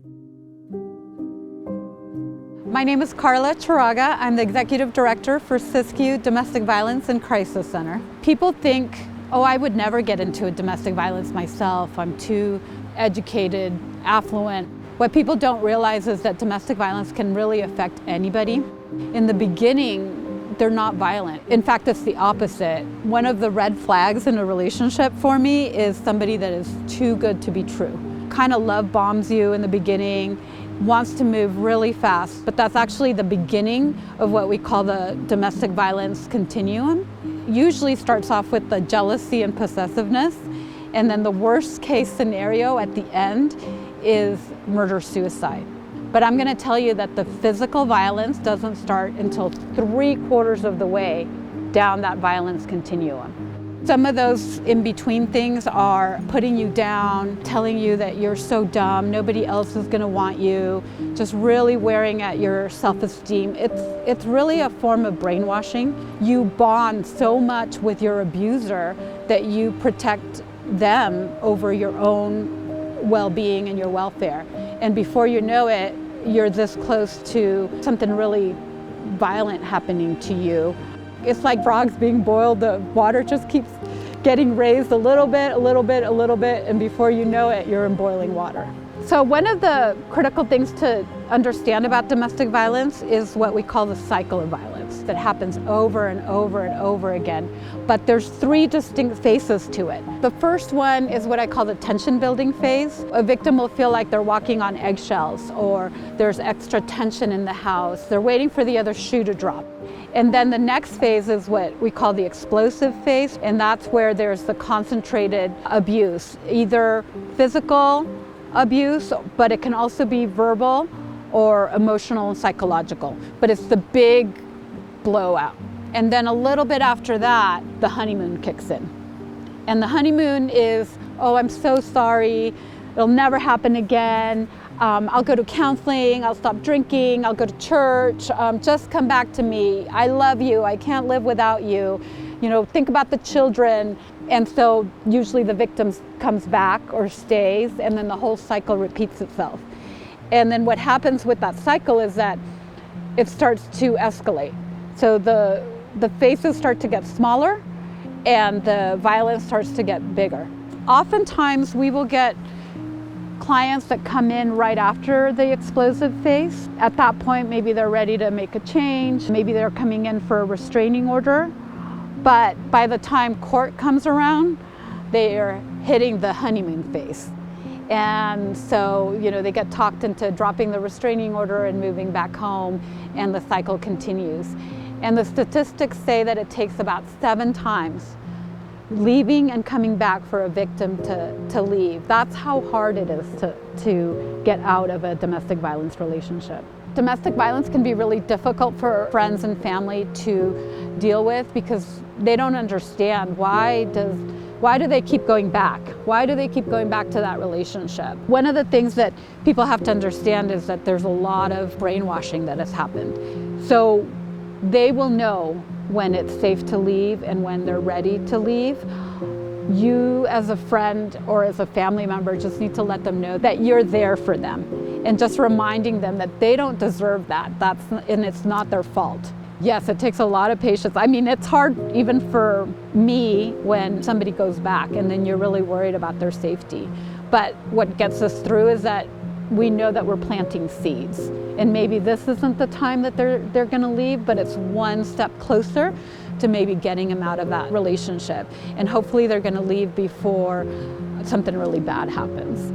My name is Carla Chiraga. I'm the Executive Director for SISCU Domestic Violence and Crisis Center. People think, oh, I would never get into a domestic violence myself. I'm too educated, affluent. What people don't realize is that domestic violence can really affect anybody. In the beginning, they're not violent. In fact, it's the opposite. One of the red flags in a relationship for me is somebody that is too good to be true. Kind of love bombs you in the beginning, wants to move really fast, but that's actually the beginning of what we call the domestic violence continuum. Usually starts off with the jealousy and possessiveness, and then the worst case scenario at the end is murder-suicide. But I'm going to tell you that the physical violence doesn't start until 3/4 of the way down that violence continuum. Some of those in-between things are putting you down, telling you that you're so dumb, nobody else is going to want you, just really wearing at your self-esteem. It's really a form of brainwashing. You bond so much with your abuser that you protect them over your own well-being and your welfare. And before you know it, you're this close to something really violent happening to you. It's like frogs being boiled. The water just keeps getting raised a little bit, and before you know it, you're in boiling water. So one of the critical things to understand about domestic violence is what we call the cycle of violence that happens over and over and over again. But there's 3 distinct phases to it. The first one is what I call the tension building phase. A victim will feel like they're walking on eggshells, or there's extra tension in the house. They're waiting for the other shoe to drop. And then the next phase is what we call the explosive phase, and that's where there's the concentrated abuse, either physical abuse, but it can also be verbal or emotional and psychological. But it's the big blowout. And then a little bit after that, the honeymoon kicks in. And the honeymoon is, oh, I'm so sorry, it'll never happen again. I'll go to counseling, I'll stop drinking, I'll go to church, just come back to me. I love you, I can't live without you. You know, think about the children. And so usually the victim comes back or stays, and then the whole cycle repeats itself. And then what happens with that cycle is that it starts to escalate. So the phases start to get smaller and the violence starts to get bigger. Oftentimes we will get clients that come in right after the explosive phase. At that point, maybe they're ready to make a change. Maybe they're coming in for a restraining order. But by the time court comes around, they are hitting the honeymoon phase. And so, you know, they get talked into dropping the restraining order and moving back home, and the cycle continues. And the statistics say that it takes about 7 times leaving and coming back for a victim to leave. That's how hard it is to get out of a domestic violence relationship. Domestic violence can be really difficult for friends and family to deal with because they don't understand why do they keep going back? Why do they keep going back to that relationship? One of the things that people have to understand is that there's a lot of brainwashing that has happened. So they will know when it's safe to leave and when they're ready to leave. You as a friend or as a family member just need to let them know that you're there for them, and just reminding them that they don't deserve that. And it's not their fault. Yes, it takes a lot of patience. I mean, it's hard even for me when somebody goes back and then you're really worried about their safety. But what gets us through is that we know that we're planting seeds. And maybe this isn't the time that they're gonna leave, but it's one step closer to maybe getting them out of that relationship. And hopefully they're gonna leave before something really bad happens.